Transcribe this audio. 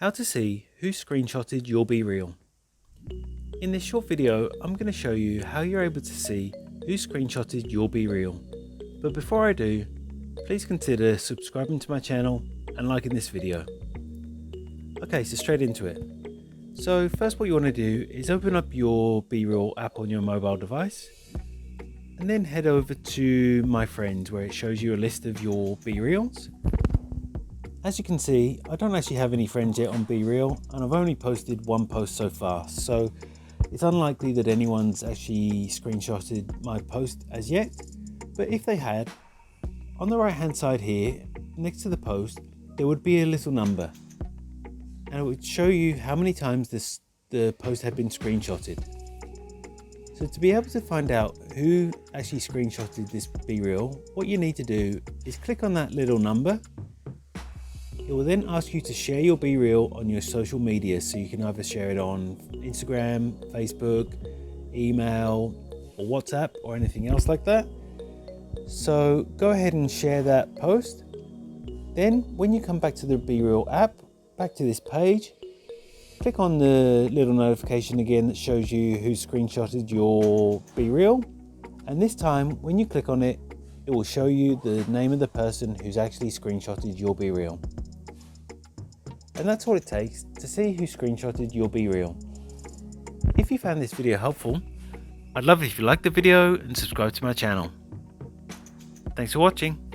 How to see who screenshotted your BeReal. In this short video, I'm going to show you how you're able to see who screenshotted your BeReal. But before I do, please consider subscribing to my channel and liking this video. Okay, so straight into it. So first what you want to do is open up your BeReal app on your mobile device and then head over to My Friends where it shows you a list of your BeReals. As you can see, I don't actually have any friends yet on BeReal and I've only posted one post so far, so it's unlikely that anyone's actually screenshotted my post as yet. But if they had, on the right hand side here, next to the post, there would be a little number and it would show you how many times the post had been screenshotted. So to be able to find out who actually screenshotted this BeReal, what you need to do is click on that little number. It will then ask you to share your BeReal on your social media, so you can either share it on Instagram, Facebook, email, or WhatsApp, or anything else like that. So go ahead and share that post. Then when you come back to the BeReal app, back to this page, click on the little notification again that shows you who screenshotted your BeReal. And this time when you click on it, it will show you the name of the person who's actually screenshotted your BeReal. And that's all it takes to see who screenshotted your BeReal. If you found this video helpful, I'd love it if you liked the video and subscribe to my channel. Thanks for watching.